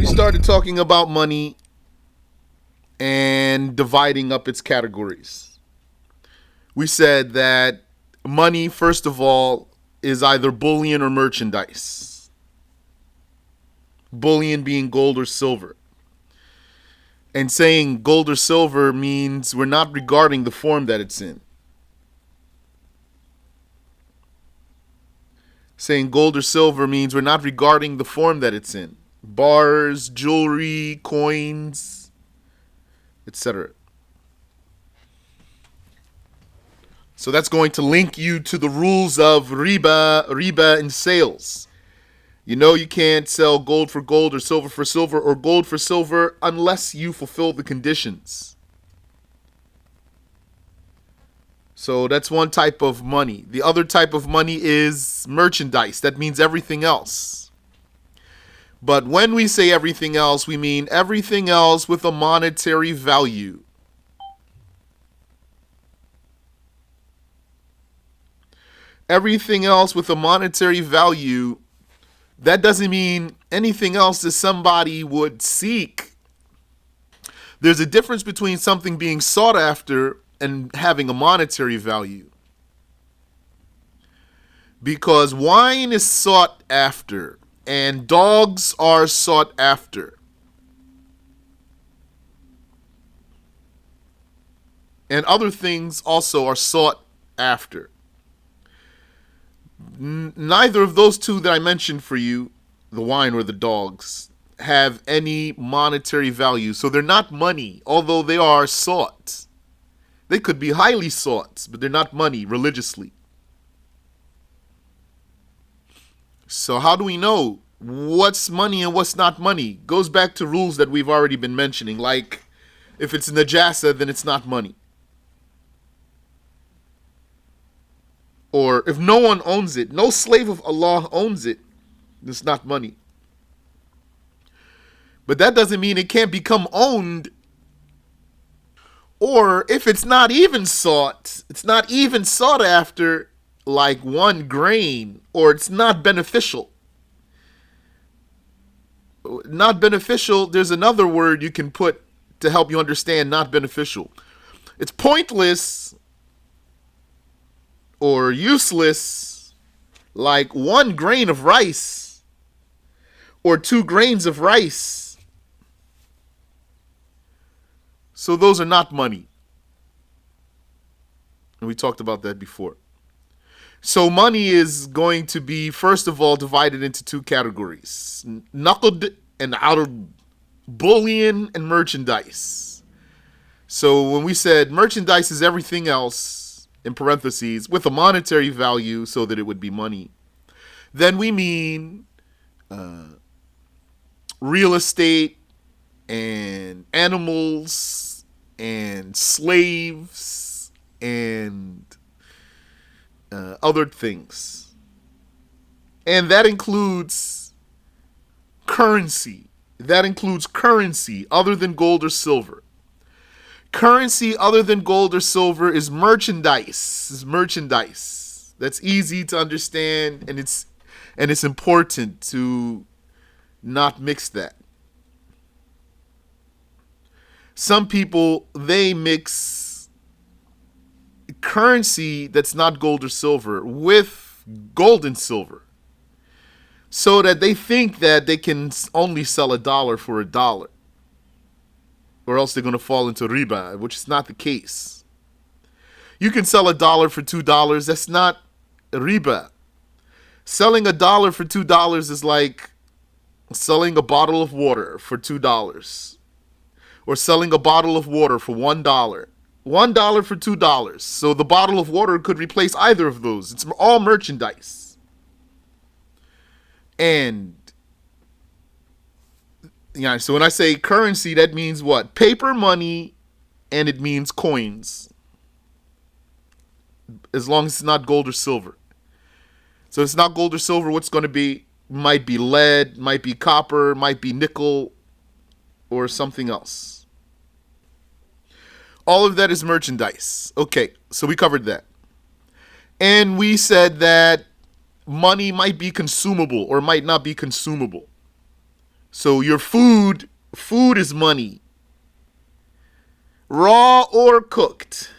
started talking about money and dividing up its categories. We said that money, first of all, is either bullion or merchandise. Bullion being gold or silver. And saying gold or silver means we're not regarding the form that it's in. Saying gold or silver means we're not regarding the form that it's in. Bars, jewelry, coins, etc. So that's going to link you to the rules of riba in sales. You know you can't sell gold for gold or silver or gold for silver unless you fulfill the conditions. So that's one type of money. The other type of money is merchandise. That means everything else. But when we say everything else, we mean everything else with a monetary value. Everything else with a monetary value, that doesn't mean anything else that somebody would seek. There's a difference between something being sought after and having a monetary value. Because wine is sought after and dogs are sought after. And other things also are sought after. Neither of those two that I mentioned for you, the wine or the dogs, have any monetary value. So they're not money, although they are sought. They could be highly sought, but they're not money religiously. So how do we know what's money and what's not money? Goes back to rules that we've already been mentioning, like if it's najasa, then it's not money. Or if no one owns it, no slave of Allah owns it, it's not money. But that doesn't mean it can't become owned. Or if it's not even sought after, like 1 grain, or it's not beneficial. Not beneficial, there's another word you can put to help you understand not beneficial. It's pointless or useless, like 1 grain of rice or 2 grains of rice. So those are not money. And we talked about that before. So money is going to be, first of all, divided into 2 categories. Naqd and arad, bullion and merchandise. So when we said merchandise is everything else, in parentheses, with a monetary value so that it would be money, then we mean real estate and animals and slaves and other things. And that includes currency. That includes currency other than gold or silver. Currency other than gold or silver is merchandise. That's easy to understand, and it's important to not mix that. Some people, they mix currency that's not gold or silver with gold and silver, so that they think that they can only sell $1 for $1. Or else they're going to fall into riba, which is not the case. You can sell $1 for $2. That's not riba. Selling $1 for $2 is like selling a bottle of water for $2. Or selling a bottle of water for $1. $1 for $2. So the bottle of water could replace either of those. It's all merchandise. And yeah, so when I say currency, that means what? Paper money, and it means coins. As long as it's not gold or silver. So if it's not gold or silver, what's going to be? Might be lead, might be copper, might be nickel, or something else. All of that is merchandise. Okay, so we covered that. And we said that money might be consumable or might not be consumable. So your food is money, raw or cooked.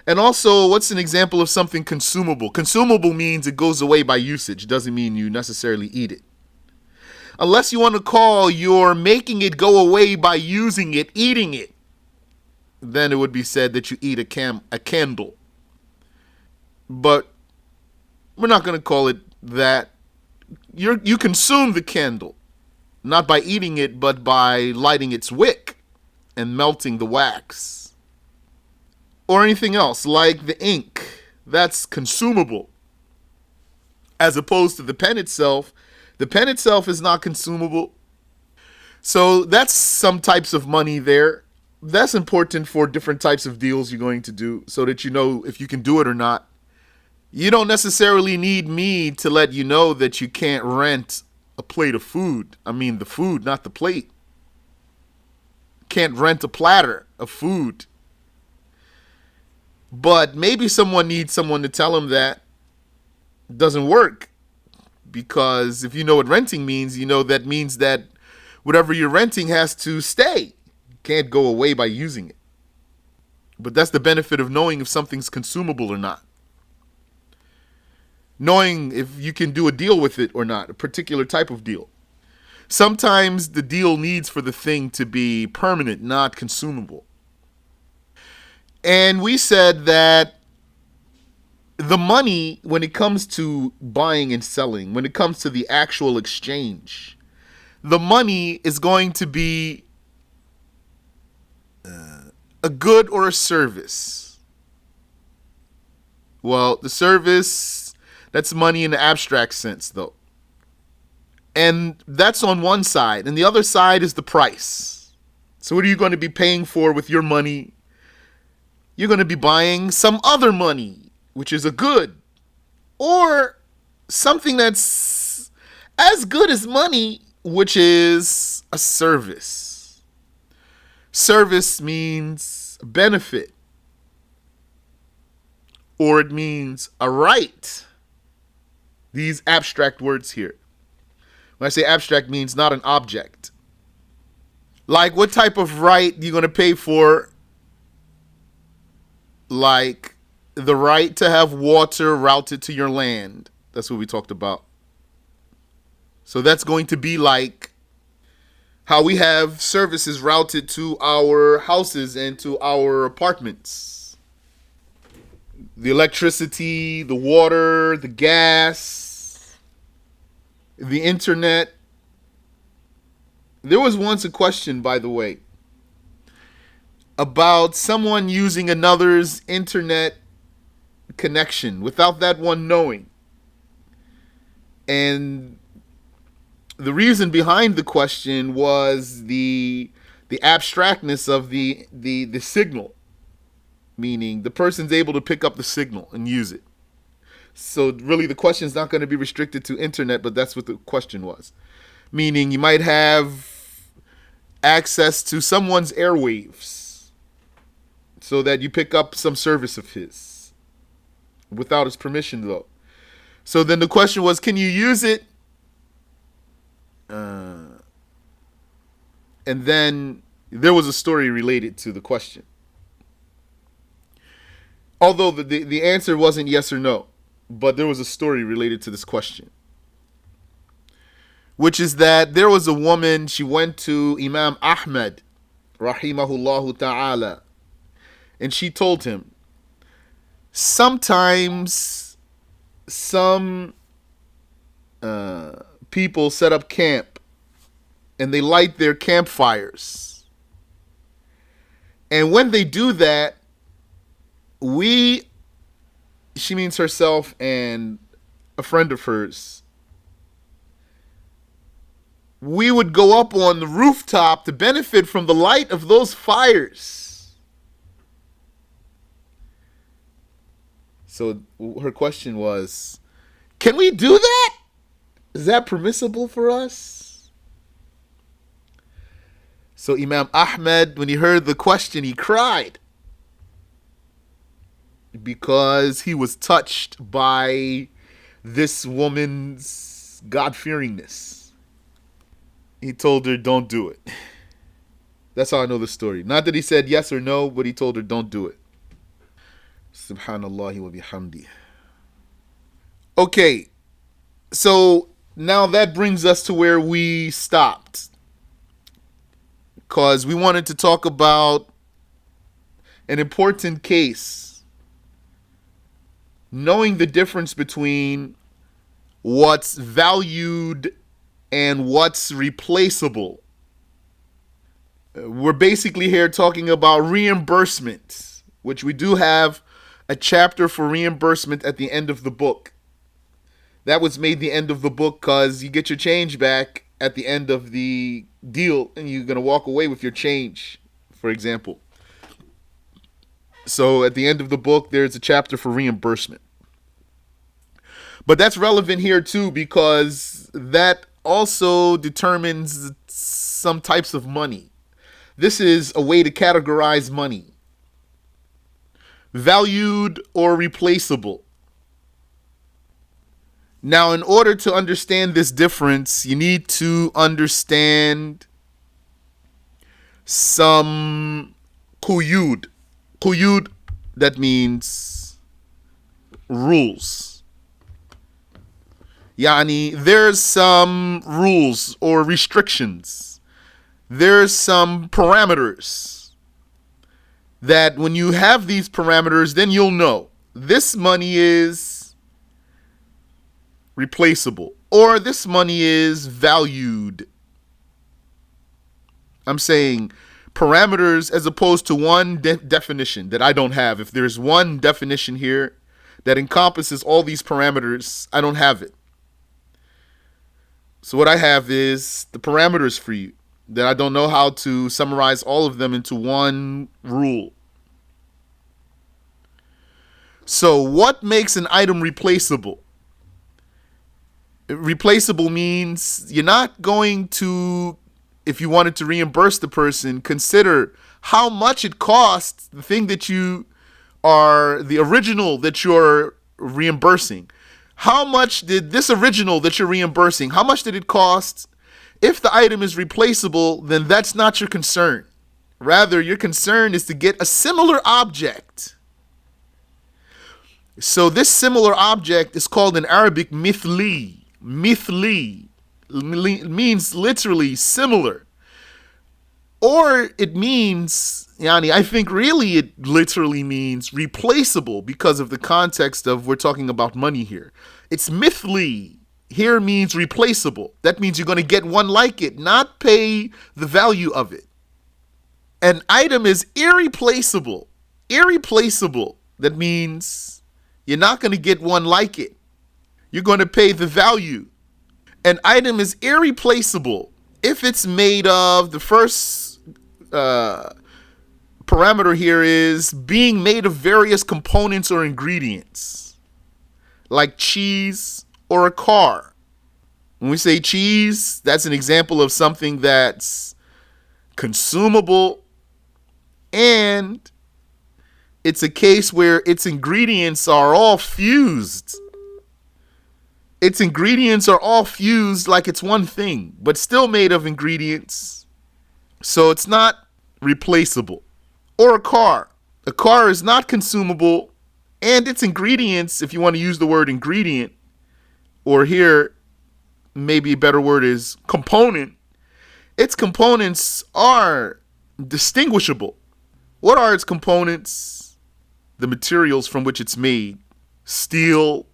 And also, what's an example of something consumable? Consumable means it goes away by usage. Doesn't mean you necessarily eat it. Unless you want to call your making it go away by using it, eating it, then it would be said that you eat a candle. But we're not going to call it that. You consume the candle, not by eating it, but by lighting its wick and melting the wax. Or anything else, like the ink. That's consumable. As opposed to the pen itself. The pen itself is not consumable. So that's some types of money there. That's important for different types of deals you're going to do so that you know if you can do it or not. You don't necessarily need me to let you know that you can't rent a plate of food. I mean the food, not the plate. Can't rent a platter of food. But maybe someone needs someone to tell them that. It doesn't work. Because if you know what renting means, you know that means that whatever you're renting has to stay. You can't go away by using it. But that's the benefit of knowing if something's consumable or not. Knowing if you can do a deal with it or not, a particular type of deal. Sometimes the deal needs for the thing to be permanent, not consumable. And we said that the money, when it comes to buying and selling, when it comes to the actual exchange, the money is going to be a good or a service. Well, the service, that's money in the abstract sense, though. And that's on one side. And the other side is the price. So what are you going to be paying for with your money? You're going to be buying some other money, which is a good, or something that's as good as money, which is a service. Service means benefit, or it means a right. These abstract words here. When I say abstract, means not an object. Like what type of right you're going to pay for? Like the right to have water routed to your land. That's what we talked about. So that's going to be like how we have services routed to our houses and to our apartments. The electricity, the water, the gas, the internet. There was once a question, by the way, about someone using another's internet connection without that one knowing. And the reason behind the question was the abstractness of the signal, meaning the person's able to pick up the signal and use it. So really the question is not going to be restricted to internet, but that's what the question was. Meaning you might have access to someone's airwaves so that you pick up some service of his without his permission, though. So then the question was, can you use it? And then there was a story related to the question. Although the answer wasn't yes or no, but there was a story related to this question. Which is that there was a woman, she went to Imam Ahmed, rahimahullahu ta'ala, and she told him, sometimes some people set up camp and they light their campfires. And when they do that, she means herself and a friend of hers, we would go up on the rooftop to benefit from the light of those fires. So her question was, can we do that? Is that permissible for us? So Imam Ahmed, when he heard the question, he cried. Because he was touched by this woman's God-fearingness. He told her, don't do it. That's how I know the story. Not that he said yes or no, but he told her, don't do it. Subhanallah wa bihamdi. Okay, so now that brings us to where we stopped. Because we wanted to talk about an important case. Knowing the difference between what's valued and what's replaceable. We're basically here talking about reimbursement, which we do have a chapter for reimbursement at the end of the book. That was made the end of the book because you get your change back at the end of the deal and you're going to walk away with your change, for example. So at the end of the book, there's a chapter for reimbursement. But that's relevant here too because that also determines some types of money. This is a way to categorize money. Valued or replaceable. Now, in order to understand this difference, you need to understand some quyud. Quyud, that means rules. Yani, there's some rules or restrictions. There's some parameters that when you have these parameters, then you'll know this money is replaceable or this money is valued. I'm saying parameters as opposed to one definition that I don't have. If there's one definition here that encompasses all these parameters, I don't have it. So what I have is the parameters for you that I don't know how to summarize all of them into one rule. So what makes an item replaceable? Replaceable means you're not going to, if you wanted to reimburse the person, consider how much it costs the thing that you are, the original that you're reimbursing. How much did this original that you're reimbursing, how much did it cost? If the item is replaceable, then that's not your concern. Rather, your concern is to get a similar object. So this similar object is called in Arabic mithli. Mithli means literally similar. Or it means, I think really it literally means replaceable because of the context of we're talking about money here. It's mithli. Here means replaceable. That means you're going to get one like it, not pay the value of it. An item is irreplaceable. Irreplaceable. That means you're not going to get one like it. You're going to pay the value. An item is irreplaceable if it's made of, the first parameter here is being made of various components or ingredients, like cheese or a car. When we say cheese, that's an example of something that's consumable, and it's a case where its ingredients are all fused. Its ingredients are all fused like it's one thing, but still made of ingredients. So it's not replaceable. Or a car. A car is not consumable, and its ingredients, if you want to use the word ingredient, or here, maybe a better word is component, its components are distinguishable. What are its components? The materials from which it's made. Steel,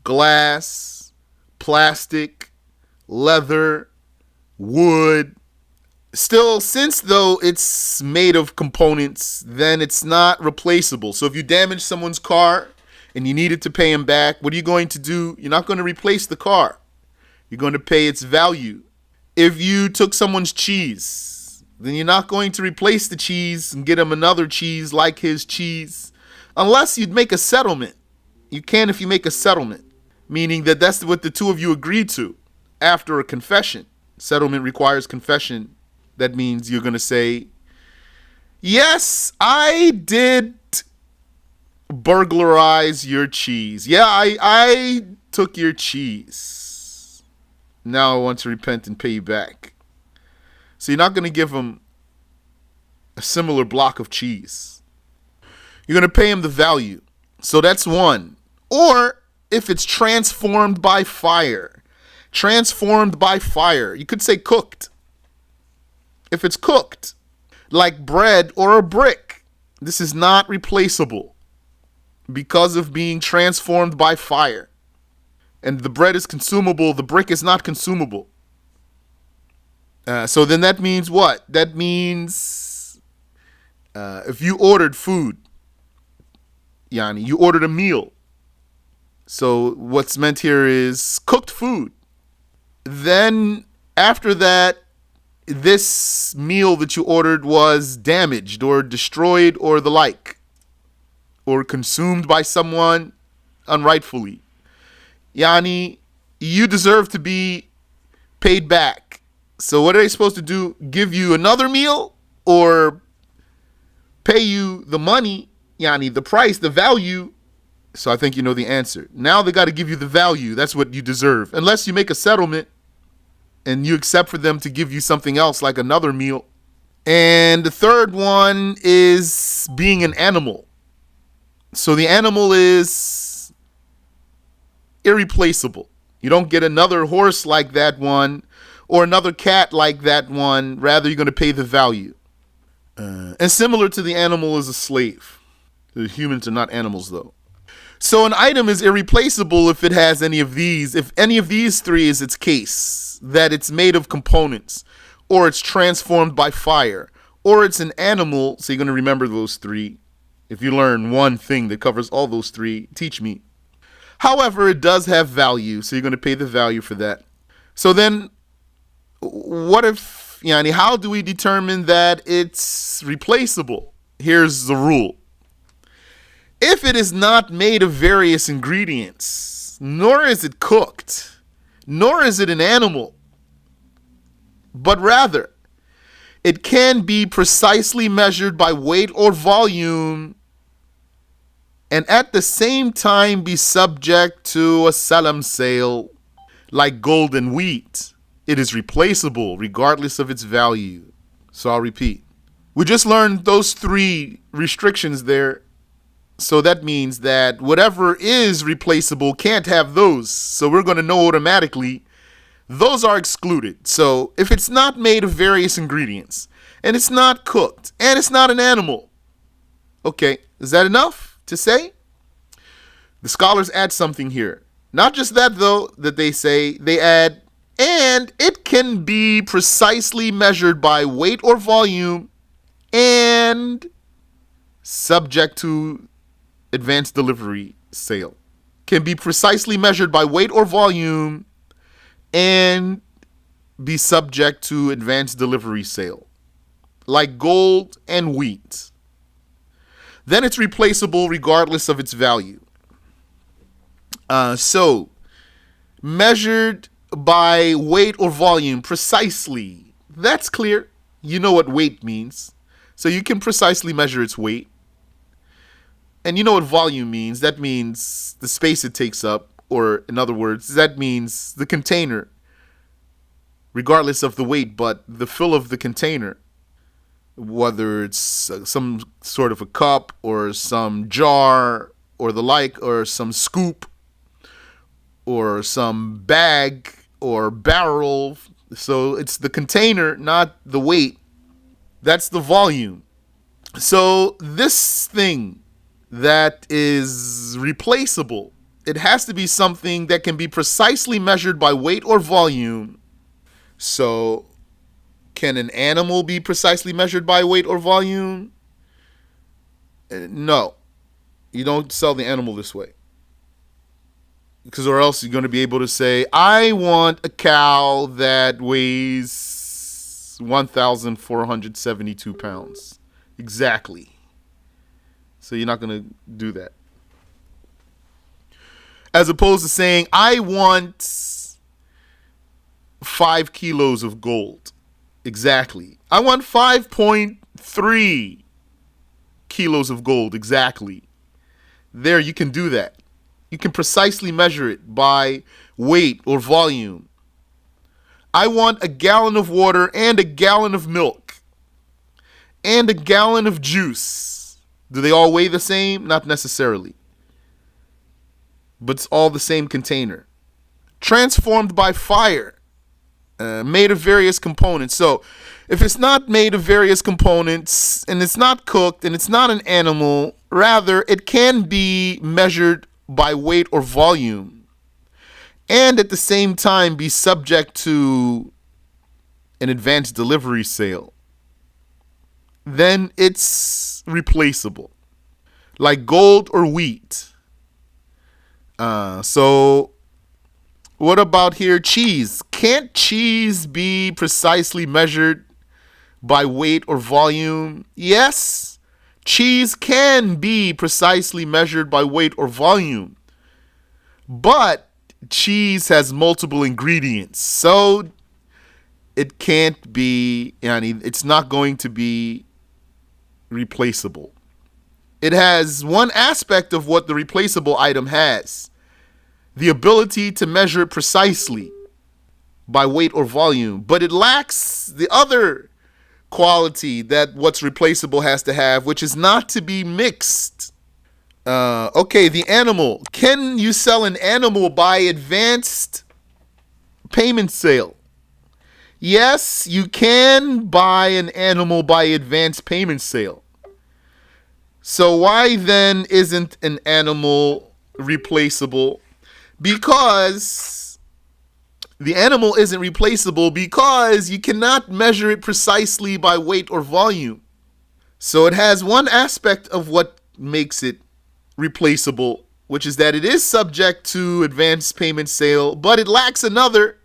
glass, plastic, leather, wood. Still, since though it's made of components, then it's not replaceable. So if you damage someone's car and you needed to pay him back, what are you going to do? You're not going to replace the car. You're going to pay its value. If you took someone's cheese, then you're not going to replace the cheese and get him another cheese like his cheese, unless you'd make a settlement. You can if you make a settlement, meaning that that's what the two of you agreed to after a confession. Settlement requires confession. That means you're going to say, yes, I did burglarize your cheese. Yeah, I took your cheese. Now I want to repent and pay you back. So you're not going to give him a similar block of cheese. You're going to pay him the value. So that's one. Or if it's transformed by fire. Transformed by fire. You could say cooked. If it's cooked, like bread or a brick, this is not replaceable because of being transformed by fire. And the bread is consumable, the brick is not consumable. So then that means what? That means if you ordered food, yani, you ordered a meal. So what's meant here is cooked food. Then after that, this meal that you ordered was damaged or destroyed or the like, or consumed by someone unrightfully. Yani, you deserve to be paid back. So what are they supposed to do? Give you another meal or pay you the money, yani the price, the value? So I think you know the answer. Now they got to give you the value. That's what you deserve. Unless you make a settlement and you accept for them to give you something else like another meal. And the third one is being an animal. So the animal is irreplaceable. You don't get another horse like that one or another cat like that one. Rather, you're going to pay the value. And similar to the animal is a slave. The humans are not animals, though. So an item is irreplaceable if it has any of these. If any of these three is its case, that it's made of components, or it's transformed by fire, or it's an animal. So you're going to remember those three. If you learn one thing that covers all those three, teach me. However, it does have value, so you're going to pay the value for that. So then, what if, yani, how do we determine that it's replaceable? Here's the rule. If it is not made of various ingredients, nor is it cooked, nor is it an animal, but rather, it can be precisely measured by weight or volume and at the same time be subject to a salam sale, like gold and wheat, it is replaceable regardless of its value. So I'll repeat. We just learned those three restrictions there. So that means that whatever is replaceable can't have those. So we're going to know automatically those are excluded. So if it's not made of various ingredients, and it's not cooked, and it's not an animal, okay, is that enough to say? The scholars add something here. Not just that, though, that they say, they add, and it can be precisely measured by weight or volume and subject to advanced delivery sale. Can be precisely measured by weight or volume and be subject to advanced delivery sale, like gold and wheat. Then it's replaceable regardless of its value. So, measured by weight or volume precisely. That's clear. You know what weight means. So you can precisely measure its weight. And you know what volume means. That means the space it takes up. Or in other words, that means the container, regardless of the weight, but the fill of the container. Whether it's some sort of a cup or some jar or the like, or some scoop or some bag or barrel. So it's the container, not the weight. That's the volume. So this thing that is replaceable, it has to be something that can be precisely measured by weight or volume. So can an animal be precisely measured by weight or volume? No. You don't sell the animal this way. Because or else you're going to be able to say, I want a cow that weighs 1,472 pounds. Exactly. So you're not going to do that. As opposed to saying, I want 5 kilos of gold. Exactly. I want 5.3 kilos of gold. Exactly. There, you can do that. You can precisely measure it by weight or volume. I want a gallon of water and a gallon of milk and a gallon of juice. Do they all weigh the same? Not necessarily. But it's all the same container. Transformed by fire. Made of various components. So if it's not made of various components and it's not cooked and it's not an animal, rather it can be measured by weight or volume and at the same time be subject to an advanced delivery sale, then it's replaceable. Like gold or wheat. So what about here? Cheese. Can't cheese be precisely measured by weight or volume? Yes, cheese can be precisely measured by weight or volume. But cheese has multiple ingredients. So it can't be, it's not going to be replaceable. It has one aspect of what the replaceable item has: the ability to measure it precisely by weight or volume, but it lacks the other quality that what's replaceable has to have, which is not to be mixed. Okay, the animal. Can you sell an animal by advanced payment sale? Yes, you can buy an animal by advanced payment sale. So why then isn't an animal replaceable? Because the animal isn't replaceable because you cannot measure it precisely by weight or volume. So it has one aspect of what makes it replaceable, which is that it is subject to advanced payment sale, but it lacks another,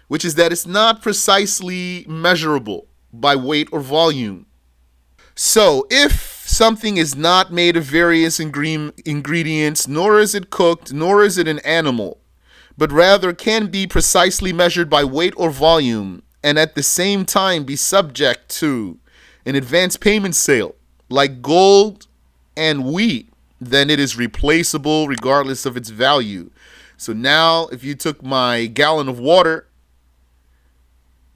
which is that it's not precisely measurable by weight or volume. So if something is not made of various ingredients, nor is it cooked, nor is it an animal, but rather can be precisely measured by weight or volume, and at the same time be subject to an advanced payment sale, like gold and wheat, then it is replaceable regardless of its value. So now if you took my gallon of water,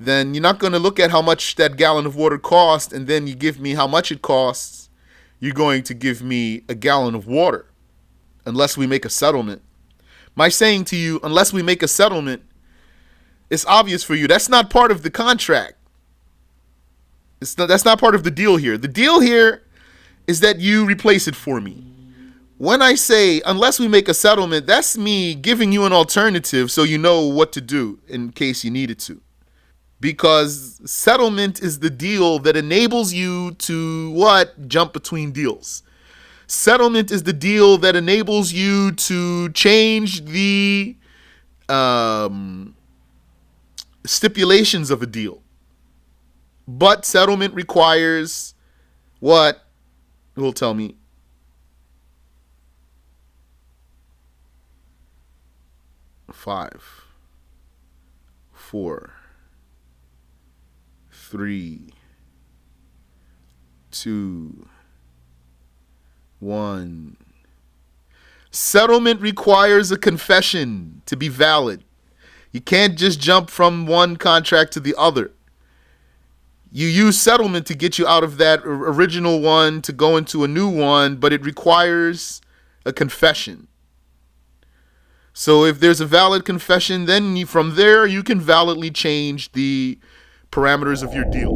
then you're not going to look at how much that gallon of water cost and then you give me how much it costs. You're going to give me a gallon of water unless we make a settlement. My saying to you, unless we make a settlement, it's obvious for you. That's not part of the contract. That's not part of the deal here. The deal here is that you replace it for me. When I say unless we make a settlement, that's me giving you an alternative so you know what to do in case you needed to. Because settlement is the deal that enables you to what? Jump between deals. Settlement is the deal that enables you to change the stipulations of a deal. But settlement requires what? Who will tell me? 5, 4, 3, 2, 1. Settlement requires a confession to be valid. You can't just jump from one contract to the other. You use settlement to get you out of that original one to go into a new one, but it requires a confession. So if there's a valid confession, then from there you can validly change the parameters of your deal.